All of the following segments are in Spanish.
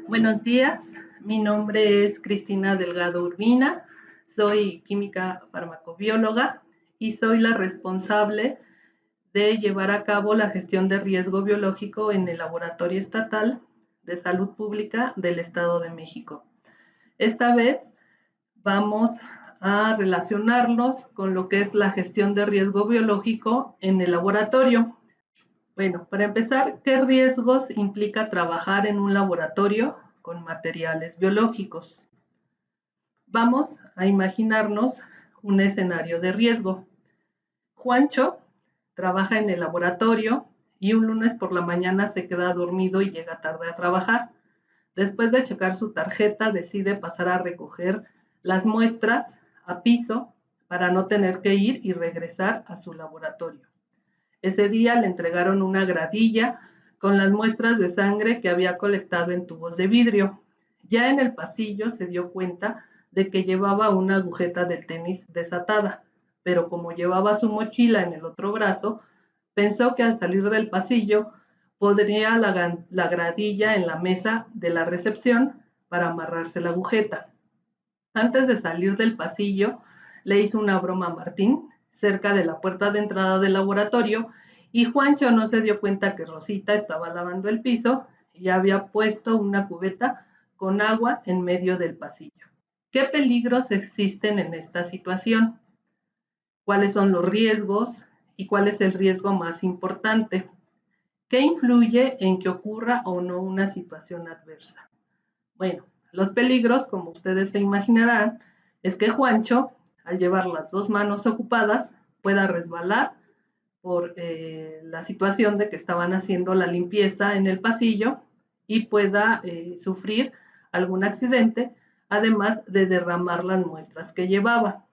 Buenos días, mi nombre es Cristina Delgado Urbina, soy química farmacobióloga y soy la responsable de llevar a cabo la gestión de riesgo biológico en el Laboratorio Estatal de Salud Pública del Estado de México. Esta vez vamos a relacionarnos con lo que es la gestión de riesgo biológico en el laboratorio. Bueno, para empezar, ¿qué riesgos implica trabajar en un laboratorio con materiales biológicos? Vamos a imaginarnos un escenario de riesgo. Juancho trabaja en el laboratorio y un lunes por la mañana se queda dormido y llega tarde a trabajar. Después de checar su tarjeta, decide pasar a recoger las muestras a piso para no tener que ir y regresar a su laboratorio. Ese día le entregaron una gradilla con las muestras de sangre que había colectado en tubos de vidrio. Ya en el pasillo se dio cuenta de que llevaba una agujeta del tenis desatada, pero como llevaba su mochila en el otro brazo, pensó que al salir del pasillo pondría la gradilla en la mesa de la recepción para amarrarse la agujeta. Antes de salir del pasillo, le hizo una broma a Martín cerca de la puerta de entrada del laboratorio y Juancho no se dio cuenta que Rosita estaba lavando el piso y había puesto una cubeta con agua en medio del pasillo. ¿Qué peligros existen en esta situación? ¿Cuáles son los riesgos y cuál es el riesgo más importante? ¿Qué influye en que ocurra o no una situación adversa? Bueno, los peligros, como ustedes se imaginarán, es que Juancho, al llevar las dos manos ocupadas, pueda resbalar por la situación de que estaban haciendo la limpieza en el pasillo y pueda sufrir algún accidente, además de derramar las muestras que llevaba.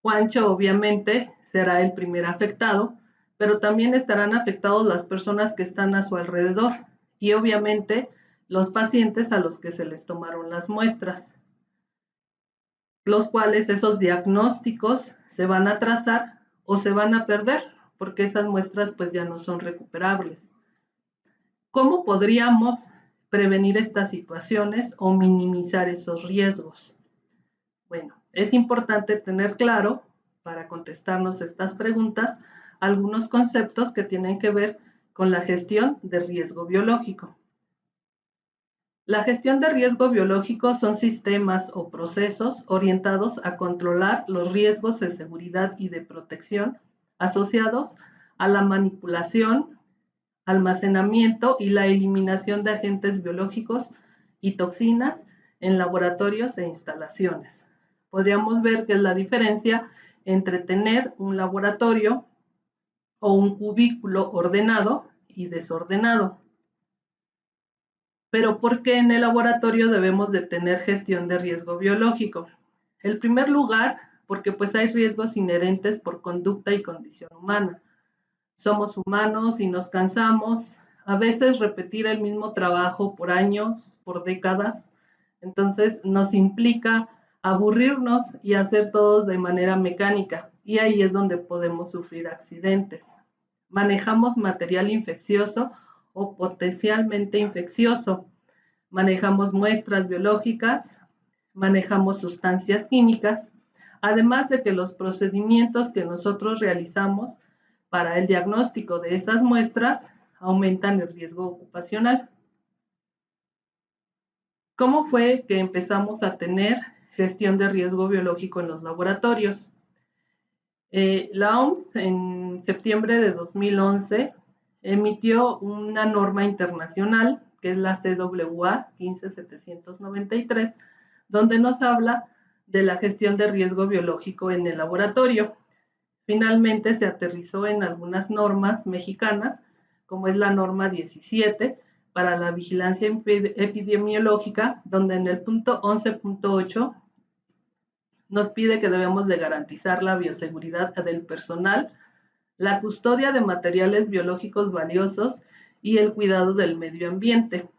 Juancho obviamente será el primer afectado, pero también estarán afectados las personas que están a su alrededor y obviamente los pacientes a los que se les tomaron las muestras, los cuales esos diagnósticos se van a trazar o se van a perder porque esas muestras pues ya no son recuperables. ¿Cómo podríamos prevenir estas situaciones o minimizar esos riesgos? Bueno, es importante tener claro, para contestarnos estas preguntas, algunos conceptos que tienen que ver con la gestión de riesgo biológico. La gestión de riesgo biológico son sistemas o procesos orientados a controlar los riesgos de seguridad y de protección asociados a la manipulación, almacenamiento y la eliminación de agentes biológicos y toxinas en laboratorios e instalaciones. Podríamos ver que es la diferencia entre tener un laboratorio o un cubículo ordenado y desordenado. Pero ¿por qué en el laboratorio debemos de tener gestión de riesgo biológico? En primer lugar, porque pues hay riesgos inherentes por conducta y condición humana. Somos humanos y nos cansamos, a veces repetir el mismo trabajo por años, por décadas, entonces nos implica aburrirnos y hacer todos de manera mecánica, y ahí es donde podemos sufrir accidentes. Manejamos material infeccioso o potencialmente infeccioso, manejamos muestras biológicas, manejamos sustancias químicas, además de que los procedimientos que nosotros realizamos para el diagnóstico de esas muestras aumentan el riesgo ocupacional. ¿Cómo fue que empezamos a tener gestión de riesgo biológico en los laboratorios? La OMS en septiembre de 2011 emitió una norma internacional, que es la CWA 15793, donde nos habla de la gestión de riesgo biológico en el laboratorio. Finalmente se aterrizó en algunas normas mexicanas, como es la norma 17 para la vigilancia epidemiológica, donde en el punto 11.8 nos pide que debemos de garantizar la bioseguridad del personal, la custodia de materiales biológicos valiosos y el cuidado del medio ambiente.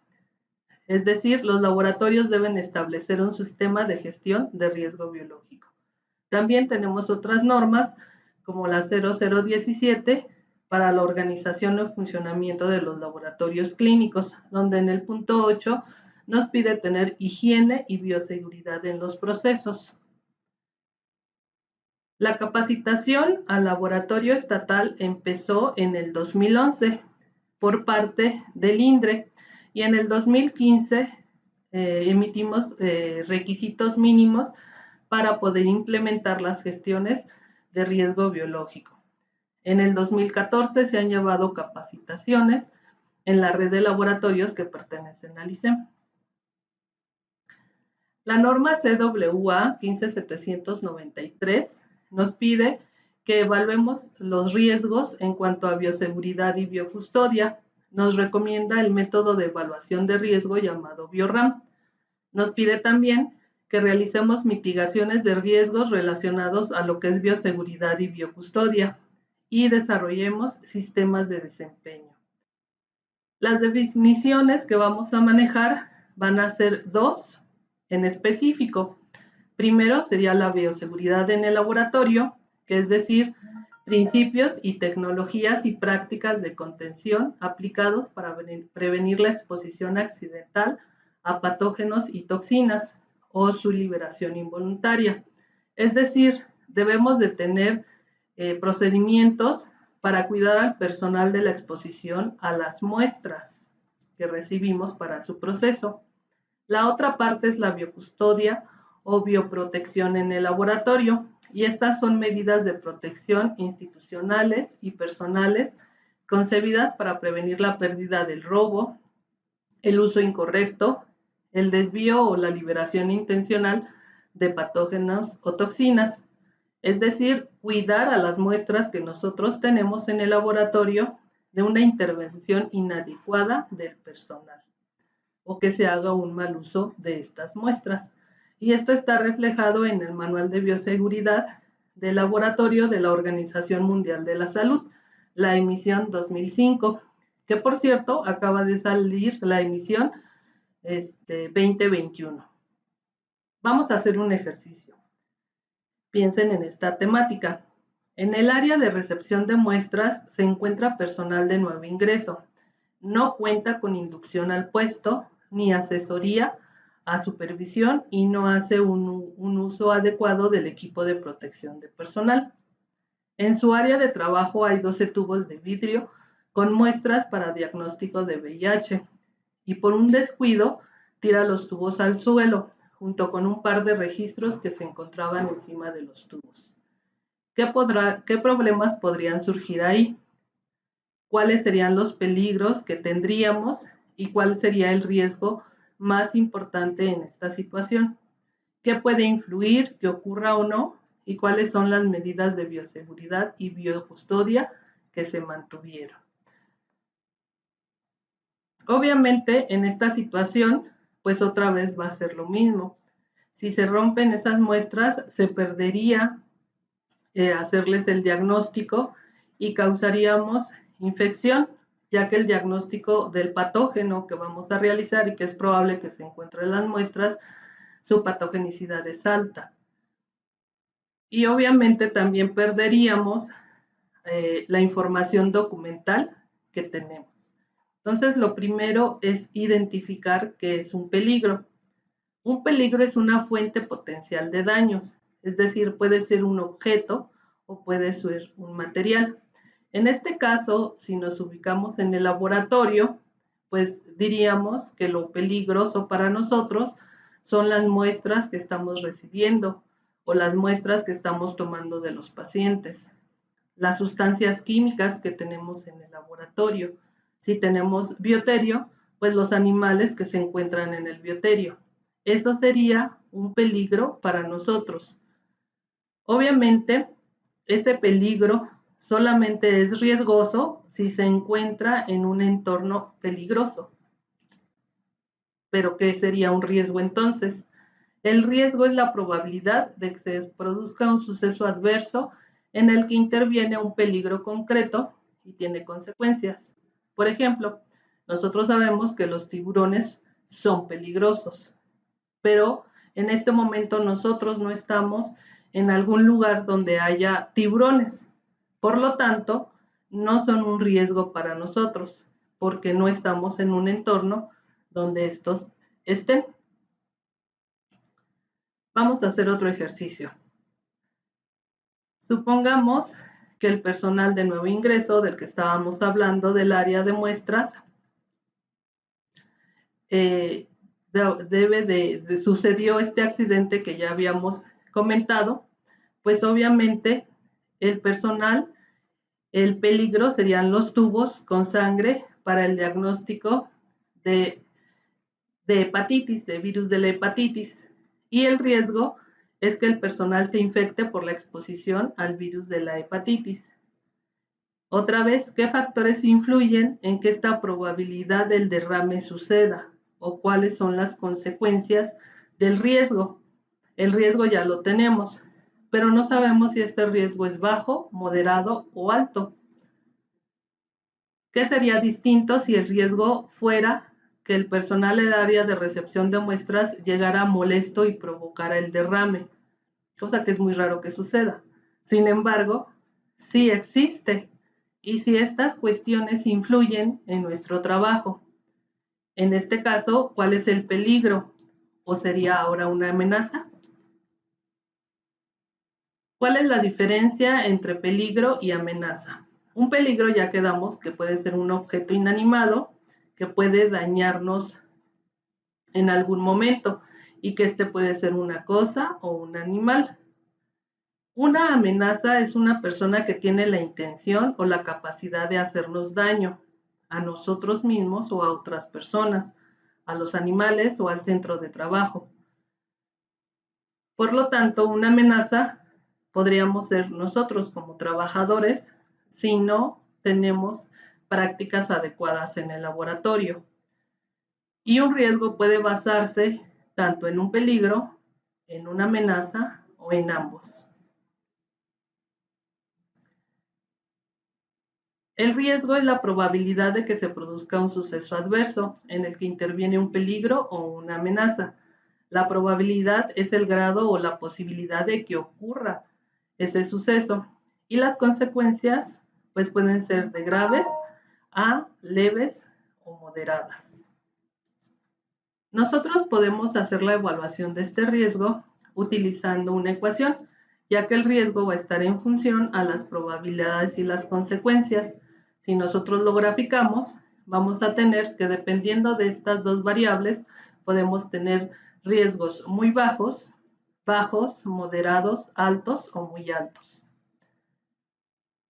Es decir, los laboratorios deben establecer un sistema de gestión de riesgo biológico. También tenemos otras normas como la 0017 para la organización y funcionamiento de los laboratorios clínicos, donde en el punto 8 nos pide tener higiene y bioseguridad en los procesos. La capacitación al laboratorio estatal empezó en el 2011 por parte del INDRE y en el 2015 emitimos requisitos mínimos para poder implementar las gestiones de riesgo biológico. En el 2014 se han llevado capacitaciones en la red de laboratorios que pertenecen al ICEM. La norma CWA 15793 nos pide que evaluemos los riesgos en cuanto a bioseguridad y biocustodia. Nos recomienda el método de evaluación de riesgo llamado BioRAM. Nos pide también que realicemos mitigaciones de riesgos relacionados a lo que es bioseguridad y biocustodia y desarrollemos sistemas de desempeño. Las definiciones que vamos a manejar van a ser dos en específico. Primero sería la bioseguridad en el laboratorio, que es decir, principios y tecnologías y prácticas de contención aplicados para prevenir la exposición accidental a patógenos y toxinas o su liberación involuntaria. Es decir, debemos de tener procedimientos para cuidar al personal de la exposición a las muestras que recibimos para su proceso. La otra parte es la biocustodia o bioprotección en el laboratorio, y estas son medidas de protección institucionales y personales concebidas para prevenir la pérdida del robo, el uso incorrecto, el desvío o la liberación intencional de patógenos o toxinas. Es decir, cuidar a las muestras que nosotros tenemos en el laboratorio de una intervención inadecuada del personal o que se haga un mal uso de estas muestras. Y esto está reflejado en el Manual de Bioseguridad del Laboratorio de la Organización Mundial de la Salud, la emisión 2005, que por cierto acaba de salir la emisión 2021. Vamos a hacer un ejercicio. Piensen en esta temática. En el área de recepción de muestras se encuentra personal de nuevo ingreso. No cuenta con inducción al puesto ni asesoría a supervisión y no hace un uso adecuado del equipo de protección de personal. En su área de trabajo hay 12 tubos de vidrio con muestras para diagnóstico de VIH y por un descuido tira los tubos al suelo junto con un par de registros que se encontraban encima de los tubos. ¿Qué problemas podrían surgir ahí? ¿Cuáles serían los peligros que tendríamos y cuál sería el riesgo más importante en esta situación? ¿Qué puede influir que ocurra o no? ¿Y cuáles son las medidas de bioseguridad y biocustodia que se mantuvieron? Obviamente, en esta situación, pues otra vez va a ser lo mismo. Si se rompen esas muestras, se perdería hacerles el diagnóstico y causaríamos infección, ya que el diagnóstico del patógeno que vamos a realizar y que es probable que se encuentre en las muestras, su patogenicidad es alta. Y obviamente también perderíamos la información documental que tenemos. Entonces, lo primero es identificar qué es un peligro. Un peligro es una fuente potencial de daños, es decir, puede ser un objeto o puede ser un material. En este caso, si nos ubicamos en el laboratorio, pues diríamos que lo peligroso para nosotros son las muestras que estamos recibiendo o las muestras que estamos tomando de los pacientes, las sustancias químicas que tenemos en el laboratorio. Si tenemos bioterio, pues los animales que se encuentran en el bioterio. Eso sería un peligro para nosotros. Obviamente, ese peligro solamente es riesgoso si se encuentra en un entorno peligroso. ¿Pero qué sería un riesgo entonces? El riesgo es la probabilidad de que se produzca un suceso adverso en el que interviene un peligro concreto y tiene consecuencias. Por ejemplo, nosotros sabemos que los tiburones son peligrosos, pero en este momento nosotros no estamos en algún lugar donde haya tiburones. Por lo tanto, no son un riesgo para nosotros, porque no estamos en un entorno donde estos estén. Vamos a hacer otro ejercicio. Supongamos que el personal de nuevo ingreso, del que estábamos hablando, del área de muestras, sucedió este accidente que ya habíamos comentado, pues obviamente el personal, el peligro serían los tubos con sangre para el diagnóstico de hepatitis, de virus de la hepatitis, y el riesgo es que el personal se infecte por la exposición al virus de la hepatitis. Otra vez, ¿qué factores influyen en que esta probabilidad del derrame suceda? ¿O cuáles son las consecuencias del riesgo? El riesgo ya lo tenemos, pero no sabemos si este riesgo es bajo, moderado o alto. ¿Qué sería distinto si el riesgo fuera que el personal del área de recepción de muestras llegara molesto y provocara el derrame? Cosa que es muy raro que suceda. Sin embargo, sí existe, y si estas cuestiones influyen en nuestro trabajo. En este caso, ¿cuál es el peligro? ¿O sería ahora una amenaza? ¿Cuál es la diferencia entre peligro y amenaza? Un peligro ya quedamos que puede ser un objeto inanimado que puede dañarnos en algún momento y que este puede ser una cosa o un animal. Una amenaza es una persona que tiene la intención o la capacidad de hacernos daño a nosotros mismos o a otras personas, a los animales o al centro de trabajo. Por lo tanto, una amenaza podríamos ser nosotros como trabajadores si no tenemos prácticas adecuadas en el laboratorio. Y un riesgo puede basarse tanto en un peligro, en una amenaza o en ambos. El riesgo es la probabilidad de que se produzca un suceso adverso en el que interviene un peligro o una amenaza. La probabilidad es el grado o la posibilidad de que ocurra ese suceso, y las consecuencias pues pueden ser de graves a leves o moderadas. Nosotros podemos hacer la evaluación de este riesgo utilizando una ecuación, ya que el riesgo va a estar en función a las probabilidades y las consecuencias. Si nosotros lo graficamos, vamos a tener que, dependiendo de estas dos variables, podemos tener riesgos muy bajos, bajos, moderados, altos o muy altos.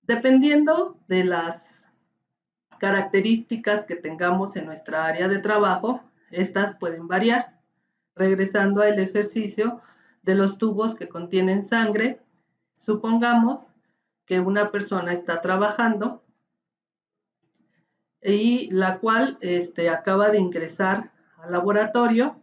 Dependiendo de las características que tengamos en nuestra área de trabajo, estas pueden variar. Regresando al ejercicio de los tubos que contienen sangre, supongamos que una persona está trabajando y la cual acaba de ingresar al laboratorio,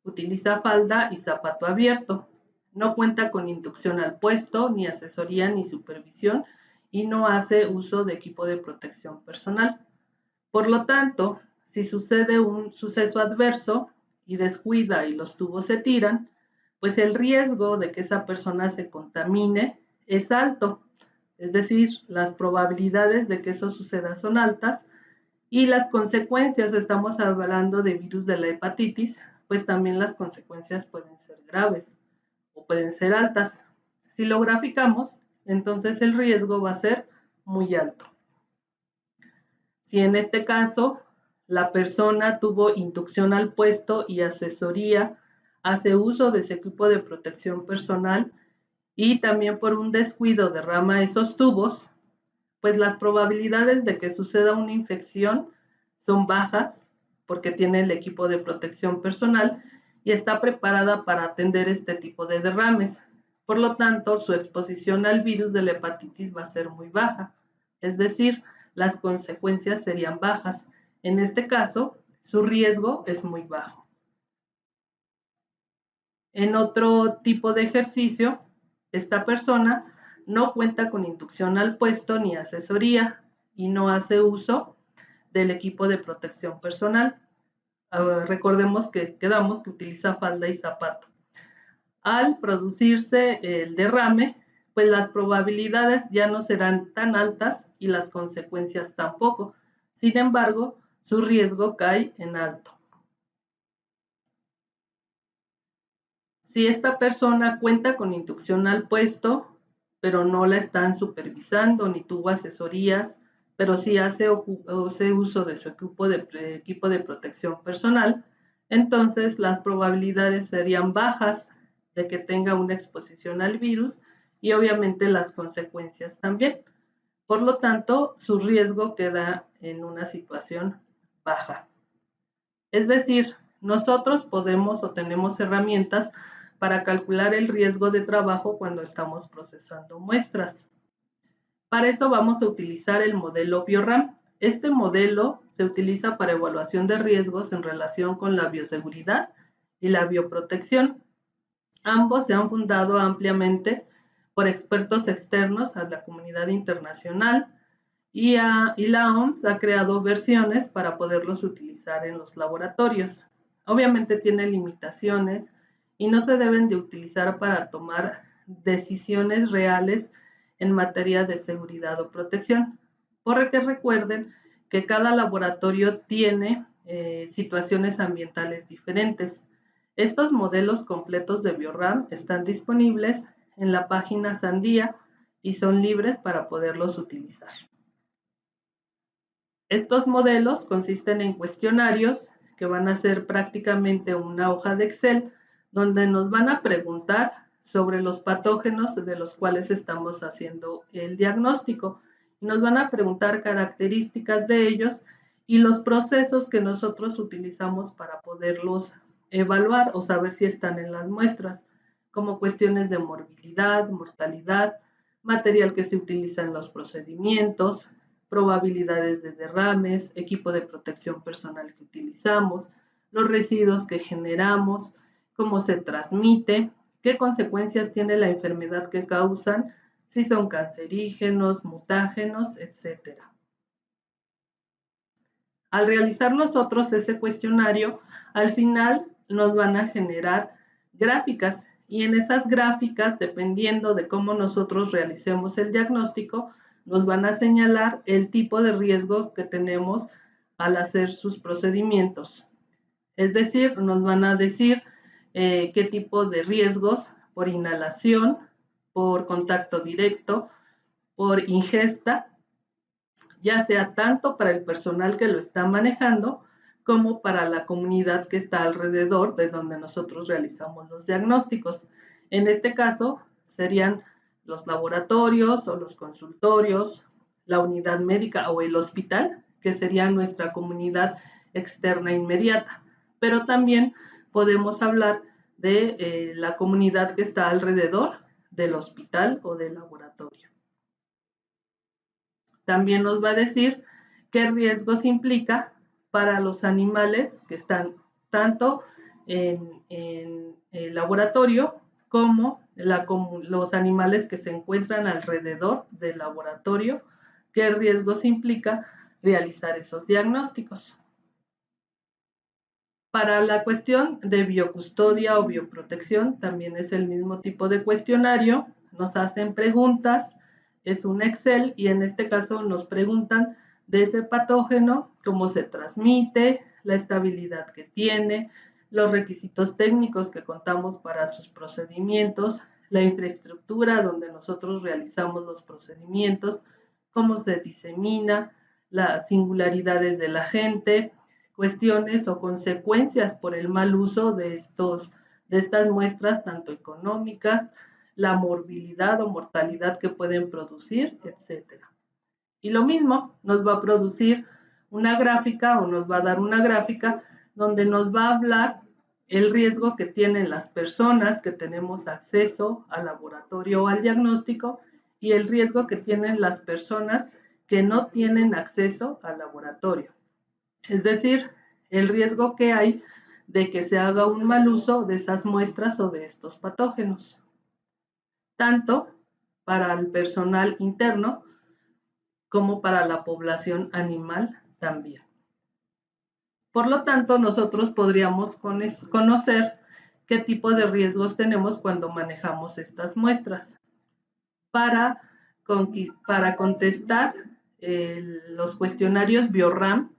utiliza falda y zapato abierto, no cuenta con inducción al puesto, ni asesoría ni supervisión, y no hace uso de equipo de protección personal. Por lo tanto, si sucede un suceso adverso y descuida y los tubos se tiran, pues el riesgo de que esa persona se contamine es alto. Es decir, las probabilidades de que eso suceda son altas, y las consecuencias, estamos hablando de virus de la hepatitis, pues también las consecuencias pueden ser graves o pueden ser altas. Si lo graficamos, entonces el riesgo va a ser muy alto. Si en este caso la persona tuvo inducción al puesto y asesoría, hace uso de ese equipo de protección personal y también por un descuido derrama esos tubos, pues las probabilidades de que suceda una infección son bajas porque tiene el equipo de protección personal y está preparada para atender este tipo de derrames. Por lo tanto, su exposición al virus de la hepatitis va a ser muy baja, es decir, las consecuencias serían bajas. En este caso, su riesgo es muy bajo. En otro tipo de ejercicio, esta persona no cuenta con inducción al puesto ni asesoría y no hace uso del equipo de protección personal. Recordemos que quedamos que utiliza falda y zapato. Al producirse el derrame, pues las probabilidades ya no serán tan altas y las consecuencias tampoco. Sin embargo, su riesgo cae en alto. Si esta persona cuenta con inducción al puesto, pero no la están supervisando ni tuvo asesorías, pero sí hace uso de su equipo de protección personal, entonces las probabilidades serían bajas de que tenga una exposición al virus y obviamente las consecuencias también. Por lo tanto, su riesgo queda en una situación baja. Es decir, nosotros podemos o tenemos herramientas para calcular el riesgo de trabajo cuando estamos procesando muestras. Para eso vamos a utilizar el modelo BioRAM. Este modelo se utiliza para evaluación de riesgos en relación con la bioseguridad y la bioprotección. Ambos se han fundado ampliamente por expertos externos a la comunidad internacional y la OMS ha creado versiones para poderlos utilizar en los laboratorios. Obviamente tiene limitaciones y no se deben de utilizar para tomar decisiones reales en materia de seguridad o protección, porque recuerden que cada laboratorio tiene situaciones ambientales diferentes. Estos modelos completos de BioRAM están disponibles en la página Sandia y son libres para poderlos utilizar. Estos modelos consisten en cuestionarios que van a ser prácticamente una hoja de Excel donde nos van a preguntar sobre los patógenos de los cuales estamos haciendo el diagnóstico y nos van a preguntar características de ellos y los procesos que nosotros utilizamos para poderlos evaluar o saber si están en las muestras, como cuestiones de morbilidad, mortalidad, material que se utiliza en los procedimientos, probabilidades de derrames, equipo de protección personal que utilizamos, los residuos que generamos, cómo se transmite, qué consecuencias tiene la enfermedad que causan, si son cancerígenos, mutágenos, etc. Al realizar nosotros ese cuestionario, al final nos van a generar gráficas y en esas gráficas, dependiendo de cómo nosotros realicemos el diagnóstico, nos van a señalar el tipo de riesgos que tenemos al hacer sus procedimientos. Es decir, nos van a decir qué tipo de riesgos por inhalación, por contacto directo, por ingesta, ya sea tanto para el personal que lo está manejando como para la comunidad que está alrededor de donde nosotros realizamos los diagnósticos. En este caso, serían los laboratorios o los consultorios, la unidad médica o el hospital, que sería nuestra comunidad externa inmediata. Pero también podemos hablar de la comunidad que está alrededor del hospital o del laboratorio. También nos va a decir qué riesgos implica para los animales que están tanto en el laboratorio como los animales que se encuentran alrededor del laboratorio, qué riesgos implica realizar esos diagnósticos. Para la cuestión de biocustodia o bioprotección, también es el mismo tipo de cuestionario, nos hacen preguntas, es un Excel y en este caso nos preguntan de ese patógeno, cómo se transmite, la estabilidad que tiene, los requisitos técnicos que contamos para sus procedimientos, la infraestructura donde nosotros realizamos los procedimientos, cómo se disemina, las singularidades del agente, cuestiones o consecuencias por el mal uso de estas muestras, tanto económicas, la morbilidad o mortalidad que pueden producir, etc. Y lo mismo, nos va a producir una gráfica o nos va a dar una gráfica donde nos va a hablar el riesgo que tienen las personas que tenemos acceso al laboratorio o al diagnóstico y el riesgo que tienen las personas que no tienen acceso al laboratorio. Es decir, el riesgo que hay de que se haga un mal uso de esas muestras o de estos patógenos, tanto para el personal interno como para la población animal también. Por lo tanto, nosotros podríamos conocer qué tipo de riesgos tenemos cuando manejamos estas muestras para contestar los cuestionarios BioRAM,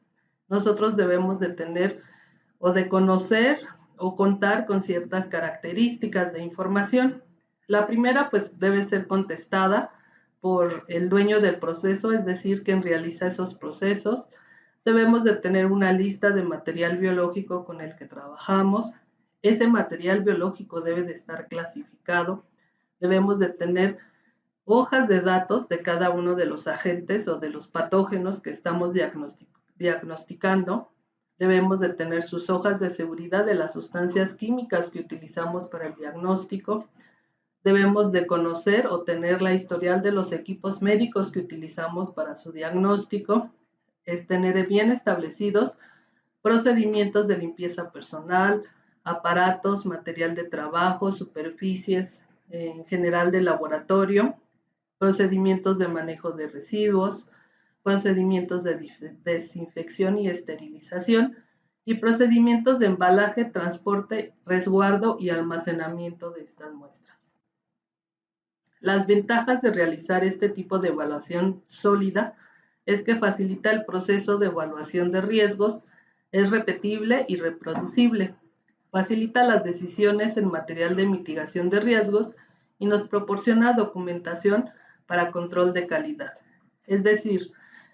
nosotros debemos de tener o de conocer o contar con ciertas características de información. La primera, pues, debe ser contestada por el dueño del proceso, es decir, quien realiza esos procesos. Debemos de tener una lista de material biológico con el que trabajamos. Ese material biológico debe de estar clasificado. Debemos de tener hojas de datos de cada uno de los agentes o de los patógenos que estamos diagnosticando. Debemos de tener sus hojas de seguridad de las sustancias químicas que utilizamos para el diagnóstico. Debemos de conocer o tener la historial de los equipos médicos que utilizamos para su diagnóstico. Es tener bien establecidos procedimientos de limpieza personal, aparatos, material de trabajo, superficies en general de laboratorio, procedimientos de manejo de residuos, procedimientos de desinfección y esterilización y procedimientos de embalaje, transporte, resguardo y almacenamiento de estas muestras. Las ventajas de realizar este tipo de evaluación sólida es que facilita el proceso de evaluación de riesgos, es repetible y reproducible, facilita las decisiones en material de mitigación de riesgos y nos proporciona documentación para control de calidad. Es decir,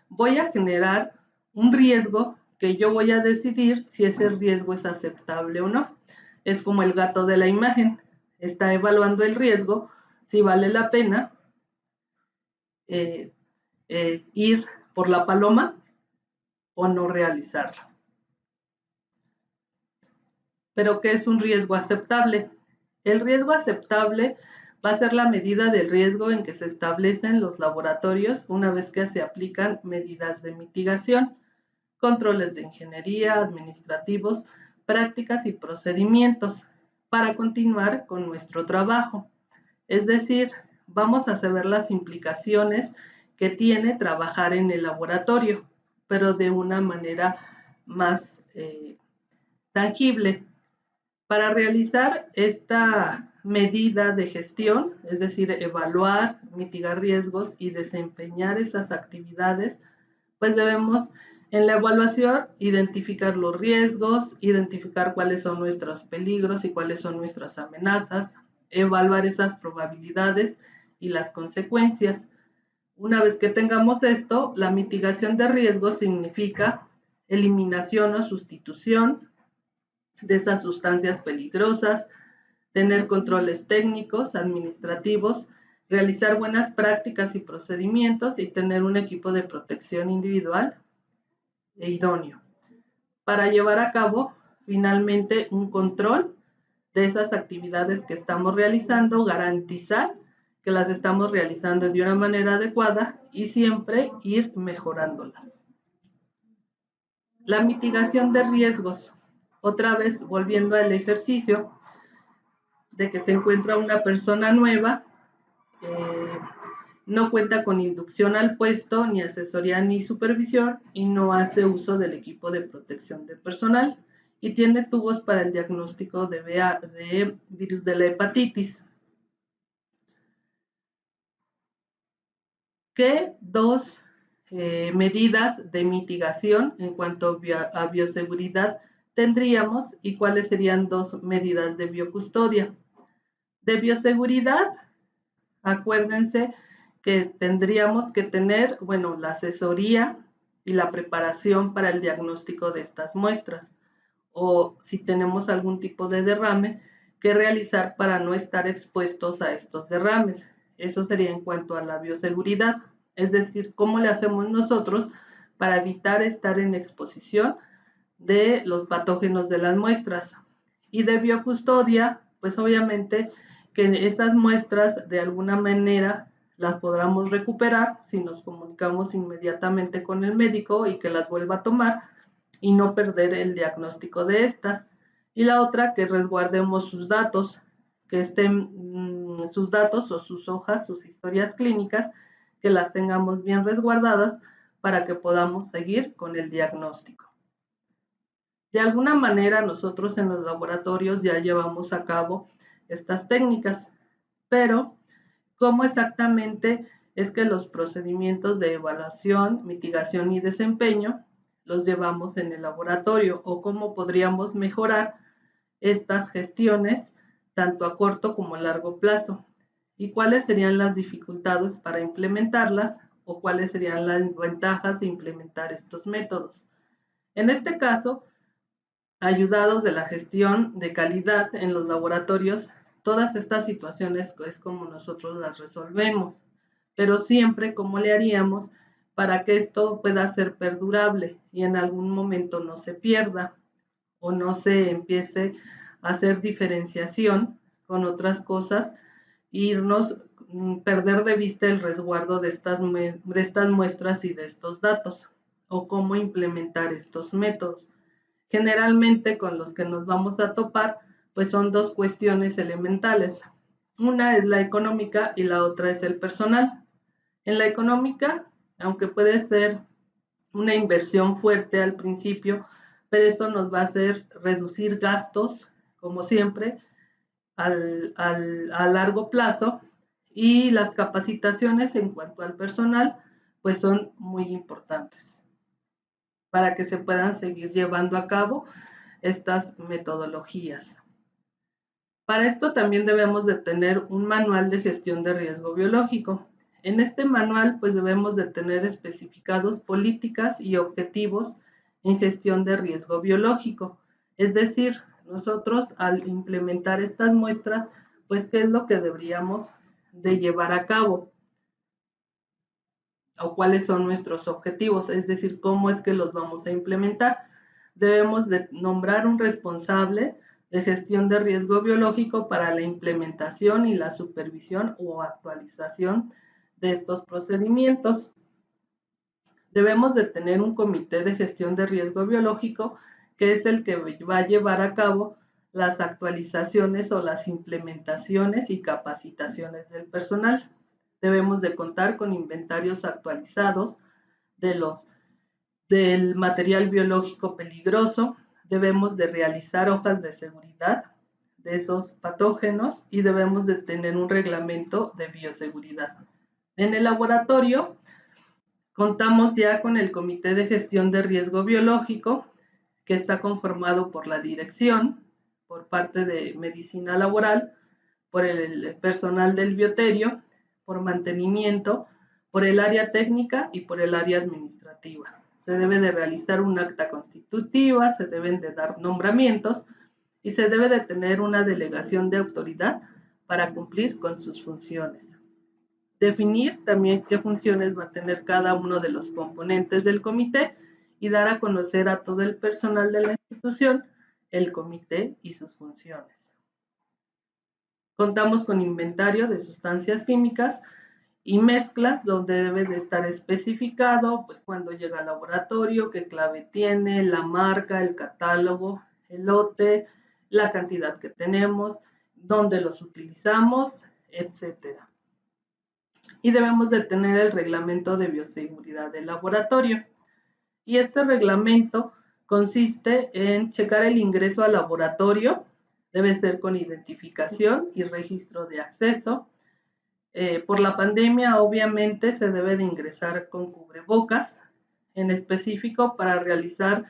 voy a generar un riesgo que yo voy a decidir si ese riesgo es aceptable o no. Es como el gato de la imagen, está evaluando el riesgo, si vale la pena ir por la paloma o no realizarla. Pero ¿qué es un riesgo aceptable? El riesgo aceptable va a ser la medida del riesgo en que se establecen los laboratorios una vez que se aplican medidas de mitigación, controles de ingeniería, administrativos, prácticas y procedimientos para continuar con nuestro trabajo. Es decir, vamos a saber las implicaciones que tiene trabajar en el laboratorio, pero de una manera más tangible. Para realizar esta medida de gestión, es decir, evaluar, mitigar riesgos y desempeñar esas actividades, pues debemos en la evaluación identificar los riesgos, identificar cuáles son nuestros peligros y cuáles son nuestras amenazas, evaluar esas probabilidades y las consecuencias. Una vez que tengamos esto, la mitigación de riesgos significa eliminación o sustitución de esas sustancias peligrosas, tener controles técnicos, administrativos, realizar buenas prácticas y procedimientos y tener un equipo de protección individual e idóneo para llevar a cabo finalmente un control de esas actividades que estamos realizando, garantizar que las estamos realizando de una manera adecuada y siempre ir mejorándolas. La mitigación de riesgos. Otra vez volviendo al ejercicio de que se encuentra una persona nueva, no cuenta con inducción al puesto, ni asesoría ni supervisión y no hace uso del equipo de protección de personal y tiene tubos para el diagnóstico de virus de la hepatitis. ¿Qué dos medidas de mitigación en cuanto a bioseguridad tendríamos y cuáles serían dos medidas de biocustodia? De bioseguridad, acuérdense que tendríamos que tener, bueno, la asesoría y la preparación para el diagnóstico de estas muestras, o si tenemos algún tipo de derrame, que realizar para no estar expuestos a estos derrames. Eso sería en cuanto a la bioseguridad, es decir, cómo le hacemos nosotros para evitar estar en exposición de los patógenos de las muestras. Y de biocustodia, pues obviamente que esas muestras de alguna manera las podamos recuperar si nos comunicamos inmediatamente con el médico y que las vuelva a tomar y no perder el diagnóstico de estas. Y la otra, que resguardemos sus datos, que estén sus datos o sus hojas, sus historias clínicas, que las tengamos bien resguardadas para que podamos seguir con el diagnóstico. De alguna manera nosotros en los laboratorios ya llevamos a cabo estas técnicas, pero ¿cómo exactamente es que los procedimientos de evaluación, mitigación y desempeño los llevamos en el laboratorio, o cómo podríamos mejorar estas gestiones tanto a corto como a largo plazo, y cuáles serían las dificultades para implementarlas o cuáles serían las ventajas de implementar estos métodos. En este caso, ayudados de la gestión de calidad en los laboratorios, todas estas situaciones es como nosotros las resolvemos, pero siempre cómo le haríamos para que esto pueda ser perdurable y en algún momento no se pierda o no se empiece a hacer diferenciación con otras cosas, irnos, perder de vista el resguardo de estas muestras y de estos datos, o cómo implementar estos métodos. Generalmente con los que nos vamos a topar, pues son dos cuestiones elementales. Una es la económica y la otra es el personal. En la económica, aunque puede ser una inversión fuerte al principio, pero eso nos va a hacer reducir gastos, como siempre, a largo plazo, y las capacitaciones en cuanto al personal, pues son muy importantes para que se puedan seguir llevando a cabo estas metodologías. Para esto también debemos de tener un manual de gestión de riesgo biológico. En este manual pues debemos de tener especificados políticas y objetivos en gestión de riesgo biológico. Es decir, nosotros al implementar estas muestras, pues qué es lo que deberíamos de llevar a cabo o cuáles son nuestros objetivos, es decir, cómo es que los vamos a implementar. Debemos de nombrar un responsable de gestión de riesgo biológico para la implementación y la supervisión o actualización de estos procedimientos. Debemos de tener un comité de gestión de riesgo biológico que es el que va a llevar a cabo las actualizaciones o las implementaciones y capacitaciones del personal. Debemos de contar con inventarios actualizados del material biológico peligroso, debemos de realizar hojas de seguridad de esos patógenos y debemos de tener un reglamento de bioseguridad. En el laboratorio contamos ya con el Comité de Gestión de Riesgo Biológico, que está conformado por la dirección, por parte de medicina laboral, por el personal del bioterio, por mantenimiento, por el área técnica y por el área administrativa. Se debe de realizar un acta constitutiva, se deben de dar nombramientos y se debe de tener una delegación de autoridad para cumplir con sus funciones. Definir también qué funciones va a tener cada uno de los componentes del comité y dar a conocer a todo el personal de la institución el comité y sus funciones. Contamos con inventario de sustancias químicas y mezclas donde debe de estar especificado pues cuando llega al laboratorio, qué clave tiene, la marca, el catálogo, el lote, la cantidad que tenemos, dónde los utilizamos, etcétera. Y debemos de tener el reglamento de bioseguridad del laboratorio. Y este reglamento consiste en checar el ingreso al laboratorio, debe ser con identificación y registro de acceso. Por la pandemia, obviamente, se debe de ingresar con cubrebocas, en específico para realizar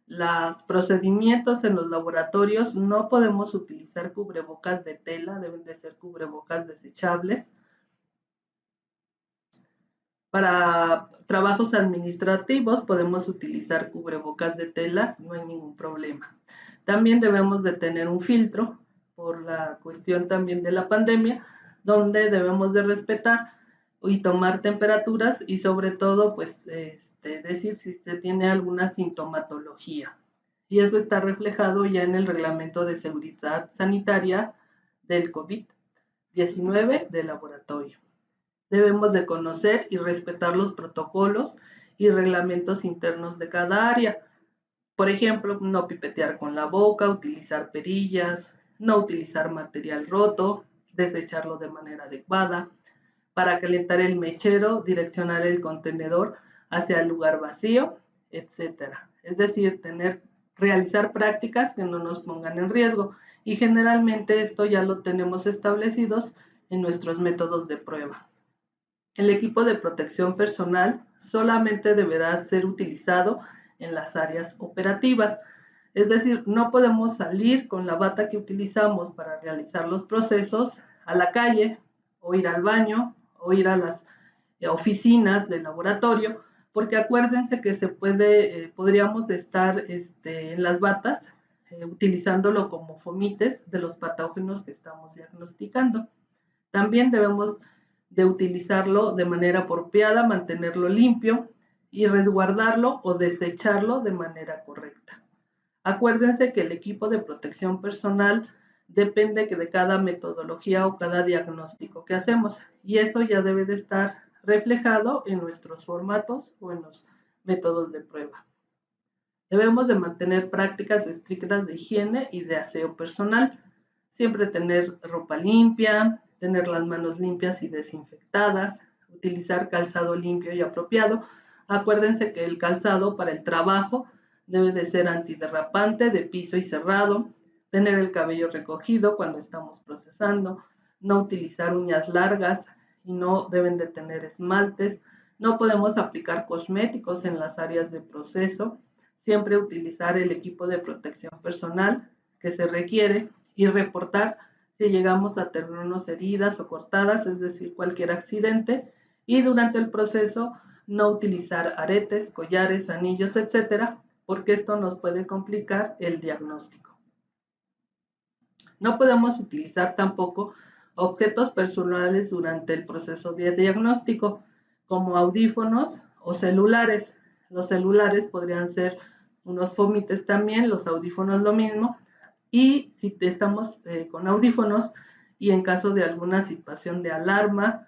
los procedimientos en los laboratorios. No podemos utilizar cubrebocas de tela, deben de ser cubrebocas desechables. Para trabajos administrativos podemos utilizar cubrebocas de tela, no hay ningún problema. También debemos de tener un filtro por la cuestión también de la pandemia, donde debemos de respetar y tomar temperaturas y sobre todo pues decir si se tiene alguna sintomatología. Y eso está reflejado ya en el reglamento de seguridad sanitaria del COVID-19 del laboratorio. Debemos de conocer y respetar los protocolos y reglamentos internos de cada área. Por ejemplo, no pipetear con la boca, utilizar perillas, no utilizar material roto, desecharlo de manera adecuada. Para calentar el mechero, direccionar el contenedor hacia el lugar vacío, etcétera. Es decir, realizar prácticas que no nos pongan en riesgo. Y generalmente esto ya lo tenemos establecidos en nuestros métodos de prueba. El equipo de protección personal solamente deberá ser utilizado en las áreas operativas. Es decir, no podemos salir con la bata que utilizamos para realizar los procesos a la calle o ir al baño o ir a las oficinas del laboratorio, porque acuérdense que podríamos estar en las batas utilizándolo como fomites de los patógenos que estamos diagnosticando. También debemos de utilizarlo de manera apropiada, mantenerlo limpio y resguardarlo o desecharlo de manera correcta. Acuérdense que el equipo de protección personal depende de cada metodología o cada diagnóstico que hacemos y eso ya debe de estar reflejado en nuestros formatos o en los métodos de prueba. Debemos de mantener prácticas estrictas de higiene y de aseo personal, siempre tener ropa limpia, tener las manos limpias y desinfectadas, utilizar calzado limpio y apropiado. Acuérdense que el calzado para el trabajo debe de ser antiderrapante, de piso y cerrado, tener el cabello recogido cuando estamos procesando, no utilizar uñas largas y no deben de tener esmaltes, no podemos aplicar cosméticos en las áreas de proceso, siempre utilizar el equipo de protección personal que se requiere y reportar si llegamos a tenernos heridas o cortadas, es decir, cualquier accidente, y durante el proceso no utilizar aretes, collares, anillos, etcétera, porque esto nos puede complicar el diagnóstico. No podemos utilizar tampoco objetos personales durante el proceso de diagnóstico, como audífonos o celulares. Los celulares podrían ser unos fomites también, los audífonos lo mismo, y si estamos con audífonos y en caso de alguna situación de alarma,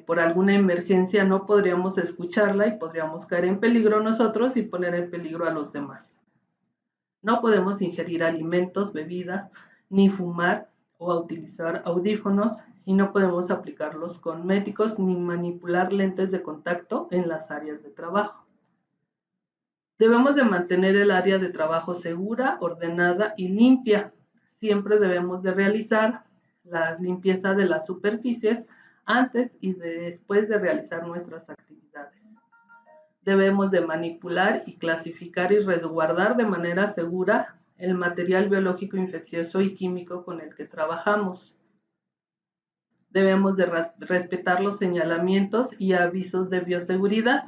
por alguna emergencia no podríamos escucharla y podríamos caer en peligro nosotros y poner en peligro a los demás. No podemos ingerir alimentos, bebidas, ni fumar o utilizar audífonos y no podemos aplicar los cosméticos ni manipular lentes de contacto en las áreas de trabajo. Debemos de mantener el área de trabajo segura, ordenada y limpia. Siempre debemos de realizar la limpieza de las superficies antes y después de realizar nuestras actividades. Debemos de manipular y clasificar y resguardar de manera segura el material biológico infeccioso y químico con el que trabajamos. Debemos de respetar los señalamientos y avisos de bioseguridad.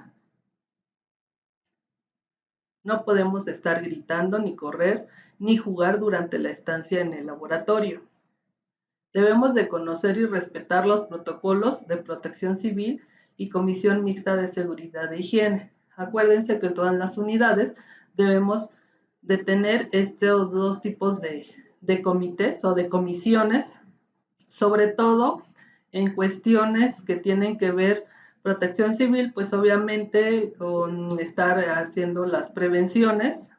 No podemos estar gritando, ni correr, ni jugar durante la estancia en el laboratorio. Debemos de conocer y respetar los protocolos de protección civil y comisión mixta de seguridad e higiene. Acuérdense que en todas las unidades debemos de tener estos dos tipos de comités o de comisiones, sobre todo en cuestiones que tienen que ver protección civil, pues obviamente con estar haciendo las prevenciones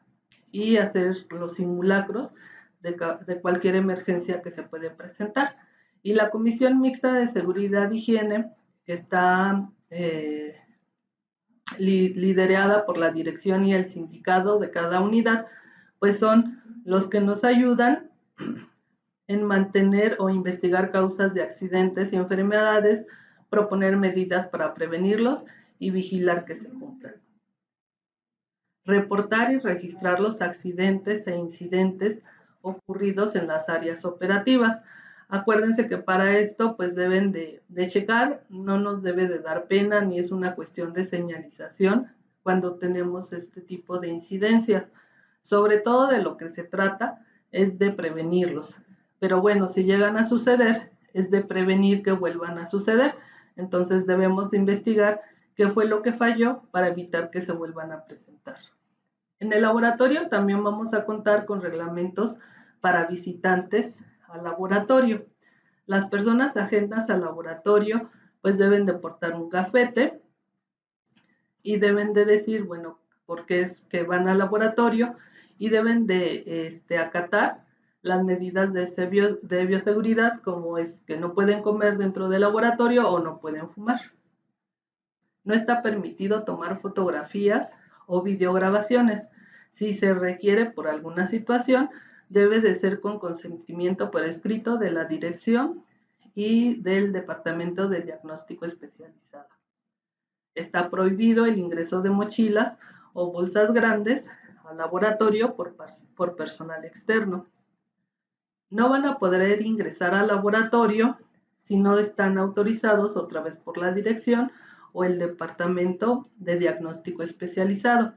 y hacer los simulacros de cualquier emergencia que se puede presentar. Y la Comisión Mixta de Seguridad e Higiene, que está liderada por la dirección y el sindicato de cada unidad, pues son los que nos ayudan en mantener o investigar causas de accidentes y enfermedades, proponer medidas para prevenirlos y vigilar que se cumplan. Reportar y registrar los accidentes e incidentes ocurridos en las áreas operativas. Acuérdense que para esto pues deben de checar, no nos debe de dar pena ni es una cuestión de señalización cuando tenemos este tipo de incidencias. Sobre todo de lo que se trata es de prevenirlos. Pero bueno, si llegan a suceder, es de prevenir que vuelvan a suceder. Entonces debemos de investigar qué fue lo que falló para evitar que se vuelvan a presentar. En el laboratorio también vamos a contar con reglamentos para visitantes al laboratorio. Las personas ajenas al laboratorio pues deben de portar un gafete y deben de decir, bueno, por qué es que van al laboratorio y deben de acatar las medidas de bioseguridad, como es que no pueden comer dentro del laboratorio o no pueden fumar. No está permitido tomar fotografías o videograbaciones. Si se requiere por alguna situación, debe de ser con consentimiento por escrito de la dirección y del Departamento de Diagnóstico Especializado. Está prohibido el ingreso de mochilas o bolsas grandes al laboratorio por personal externo. No van a poder ingresar al laboratorio si no están autorizados otra vez por la dirección o el Departamento de Diagnóstico Especializado.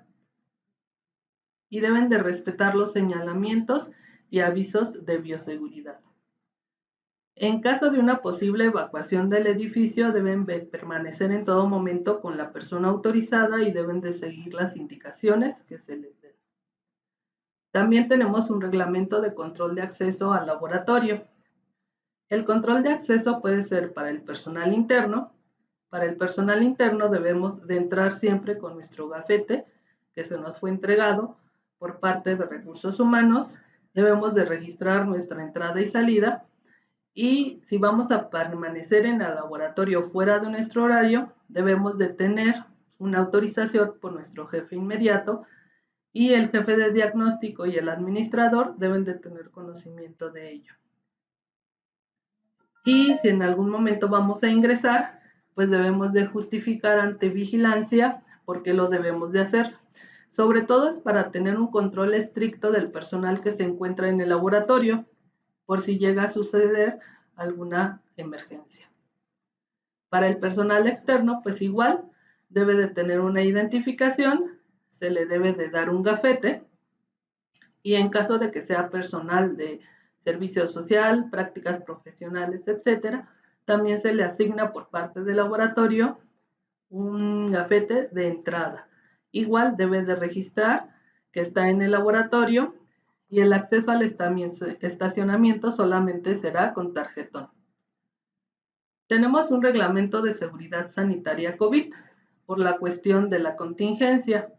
Y deben de respetar los señalamientos y avisos de bioseguridad. En caso de una posible evacuación del edificio, deben permanecer en todo momento con la persona autorizada y deben de seguir las indicaciones que se les den. También tenemos un reglamento de control de acceso al laboratorio. El control de acceso puede ser para el personal interno. Para el personal interno debemos de entrar siempre con nuestro gafete que se nos fue entregado por parte de Recursos Humanos. Debemos de registrar nuestra entrada y salida. Y si vamos a permanecer en el laboratorio fuera de nuestro horario, debemos de tener una autorización por nuestro jefe inmediato y el jefe de diagnóstico y el administrador deben de tener conocimiento de ello. Y si en algún momento vamos a ingresar, pues debemos de justificar ante vigilancia por qué lo debemos de hacer. Sobre todo es para tener un control estricto del personal que se encuentra en el laboratorio, por si llega a suceder alguna emergencia. Para el personal externo, pues igual, debe de tener una identificación, se le debe de dar un gafete, y en caso de que sea personal de servicio social, prácticas profesionales, etcétera, también se le asigna por parte del laboratorio un gafete de entrada. Igual debe de registrar que está en el laboratorio y el acceso al estacionamiento solamente será con tarjetón. Tenemos un reglamento de seguridad sanitaria COVID por la cuestión de la contingencia.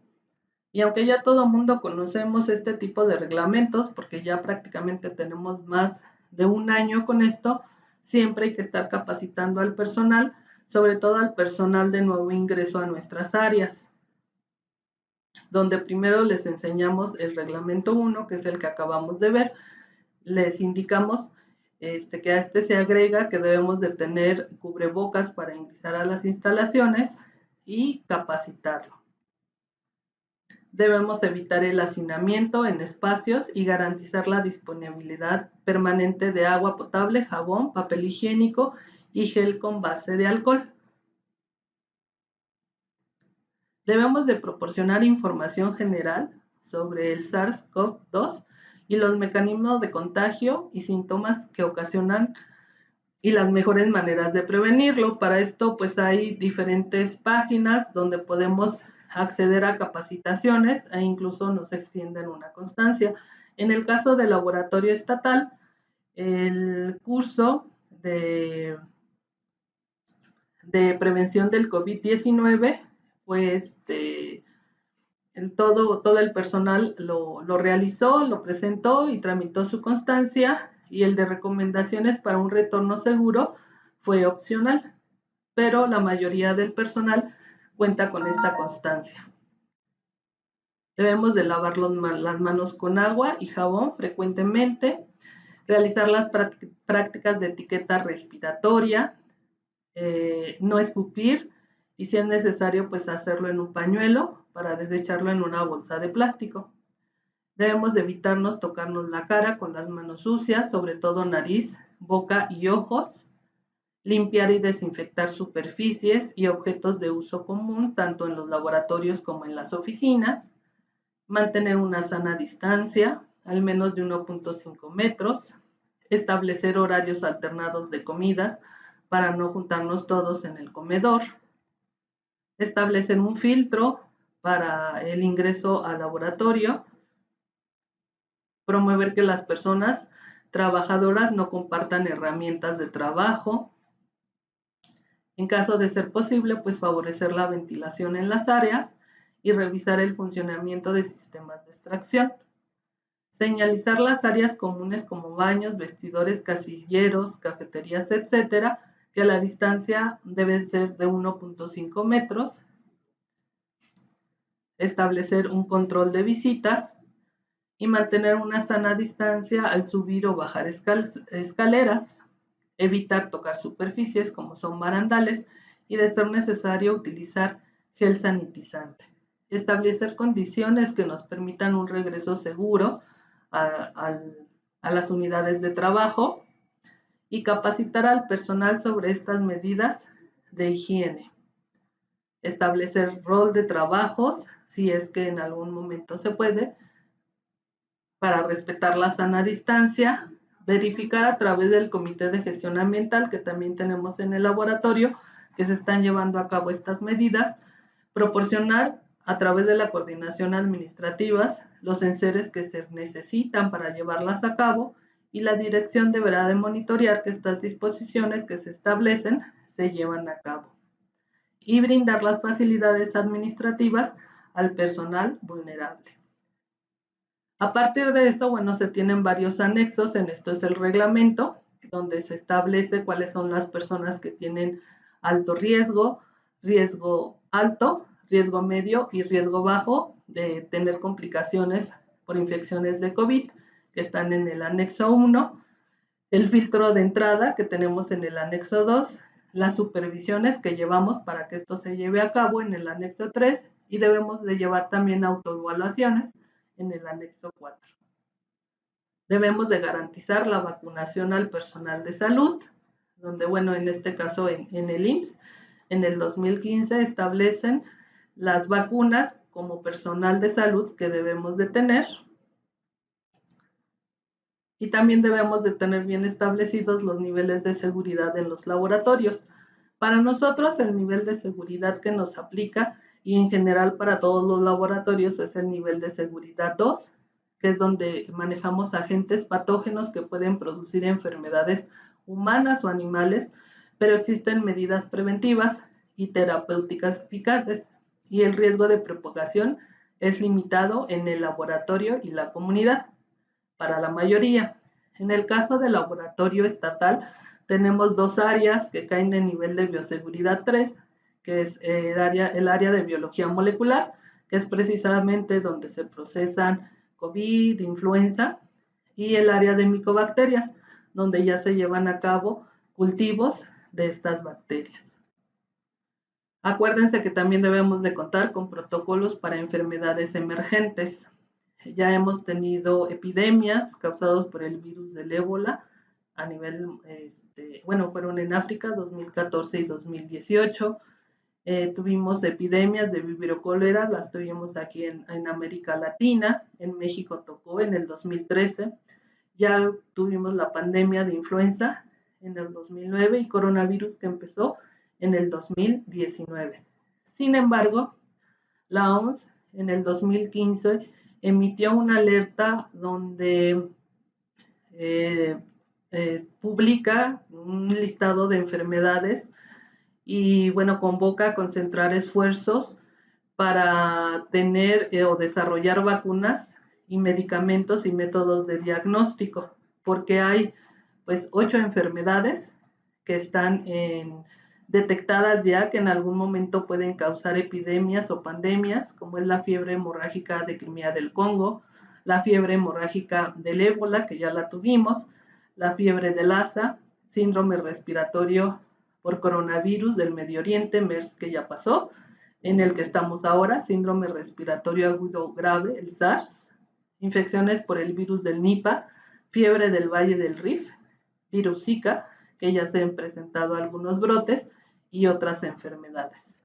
Y aunque ya todo mundo conocemos este tipo de reglamentos, porque ya prácticamente tenemos más de un año con esto, siempre hay que estar capacitando al personal, sobre todo al personal de nuevo ingreso a nuestras áreas, donde primero les enseñamos el reglamento 1, que es el que acabamos de ver. Les indicamos que a este se agrega que debemos de tener cubrebocas para ingresar a las instalaciones y capacitarlo. Debemos evitar el hacinamiento en espacios y garantizar la disponibilidad permanente de agua potable, jabón, papel higiénico y gel con base de alcohol. Debemos de proporcionar información general sobre el SARS-CoV-2 y los mecanismos de contagio y síntomas que ocasionan y las mejores maneras de prevenirlo. Para esto, pues hay diferentes páginas donde podemos acceder a capacitaciones e incluso nos extienden una constancia. En el caso del laboratorio estatal, el curso de prevención del COVID-19, pues todo el personal lo realizó, lo presentó y tramitó su constancia, y el de recomendaciones para un retorno seguro fue opcional, pero la mayoría del personal cuenta con esta constancia. Debemos de lavar las manos con agua y jabón frecuentemente, realizar las prácticas de etiqueta respiratoria, no escupir y si es necesario pues hacerlo en un pañuelo para desecharlo en una bolsa de plástico. Debemos de evitarnos tocarnos la cara con las manos sucias, sobre todo nariz, boca y ojos. Limpiar y desinfectar superficies y objetos de uso común, tanto en los laboratorios como en las oficinas. Mantener una sana distancia, al menos de 1.5 metros. Establecer horarios alternados de comidas para no juntarnos todos en el comedor. Establecer un filtro para el ingreso al laboratorio. Promover que las personas trabajadoras no compartan herramientas de trabajo. En caso de ser posible, pues favorecer la ventilación en las áreas y revisar el funcionamiento de sistemas de extracción. Señalizar las áreas comunes como baños, vestidores, casilleros, cafeterías, etcétera, que la distancia debe ser de 1.5 metros. Establecer un control de visitas y mantener una sana distancia al subir o bajar escaleras. evitar tocar superficies como son barandales y, de ser necesario, utilizar gel sanitizante. Establecer condiciones que nos permitan un regreso seguro a las unidades de trabajo y capacitar al personal sobre estas medidas de higiene. Establecer rol de trabajos, si es que en algún momento se puede, para respetar la sana distancia, verificar a través del Comité de Gestión Ambiental que también tenemos en el laboratorio que se están llevando a cabo estas medidas, proporcionar a través de la coordinación administrativas los enseres que se necesitan para llevarlas a cabo, y la dirección deberá de monitorear que estas disposiciones que se establecen se llevan a cabo y brindar las facilidades administrativas al personal vulnerable. A partir de eso, bueno, se tienen varios anexos. En esto es el reglamento, donde se establece cuáles son las personas que tienen alto riesgo, riesgo alto, riesgo medio y riesgo bajo de tener complicaciones por infecciones de COVID, que están en el anexo 1, el filtro de entrada que tenemos en el anexo 2, las supervisiones que llevamos para que esto se lleve a cabo en el anexo 3, y debemos de llevar también autoevaluaciones en el anexo 4. Debemos de garantizar la vacunación al personal de salud, donde, bueno, en este caso en el IMSS, en el 2015 establecen las vacunas como personal de salud que debemos de tener, y también debemos de tener bien establecidos los niveles de seguridad en los laboratorios. Para nosotros, el nivel de seguridad que nos aplica, y en general para todos los laboratorios, es el nivel de seguridad 2, que es donde manejamos agentes patógenos que pueden producir enfermedades humanas o animales, pero existen medidas preventivas y terapéuticas eficaces, y el riesgo de propagación es limitado en el laboratorio y la comunidad, para la mayoría. En el caso del laboratorio estatal, tenemos dos áreas que caen en nivel de bioseguridad 3, que es el área de biología molecular, que es precisamente donde se procesan COVID, influenza, y el área de micobacterias, donde ya se llevan a cabo cultivos de estas bacterias. Acuérdense que también debemos de contar con protocolos para enfermedades emergentes. Ya hemos tenido epidemias causadas por el virus del ébola a nivel, bueno, fueron en África 2014 y 2018. Tuvimos epidemias de vivirocólera, las tuvimos aquí en América Latina, en México tocó en el 2013. Ya tuvimos la pandemia de influenza en el 2009 y coronavirus que empezó en el 2019. Sin embargo, la OMS en el 2015 emitió una alerta donde publica un listado de enfermedades y, bueno, convoca a concentrar esfuerzos para tener o desarrollar vacunas y medicamentos y métodos de diagnóstico, porque hay pues 8 enfermedades que están detectadas ya, que en algún momento pueden causar epidemias o pandemias, como es la fiebre hemorrágica de Crimea del Congo, la fiebre hemorrágica del ébola, que ya la tuvimos, la fiebre del Lassa, síndrome respiratorio por coronavirus del Medio Oriente, MERS, que ya pasó, en el que estamos ahora, síndrome respiratorio agudo grave, el SARS, infecciones por el virus del Nipah, fiebre del Valle del Rift, virus Zika, que ya se han presentado algunos brotes, y otras enfermedades.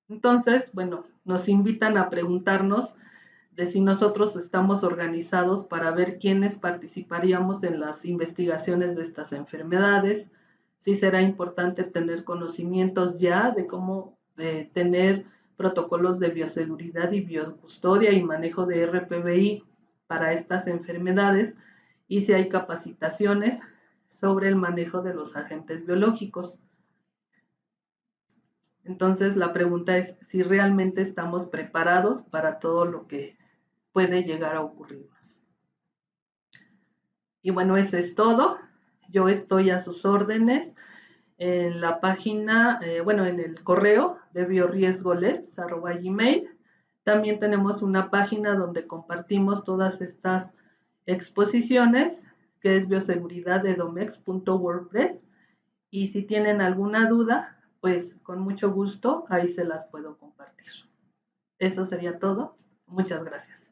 Entonces, bueno, nos invitan a preguntarnos de si nosotros estamos organizados para ver quiénes participaríamos en las investigaciones de estas enfermedades, si será importante tener conocimientos ya de cómo tener protocolos de bioseguridad y biocustodia y manejo de RPBI para estas enfermedades, y si hay capacitaciones sobre el manejo de los agentes biológicos. Entonces, la pregunta es si realmente estamos preparados para todo lo que puede llegar a ocurrirnos. Y bueno, eso es todo. Yo estoy a sus órdenes en la página, bueno, en el correo de bioriesgolabs@gmail. También tenemos una página donde compartimos todas estas exposiciones que es bioseguridad.edomex.wordpress. Y si tienen alguna duda, pues con mucho gusto ahí se las puedo compartir. Eso sería todo. Muchas gracias.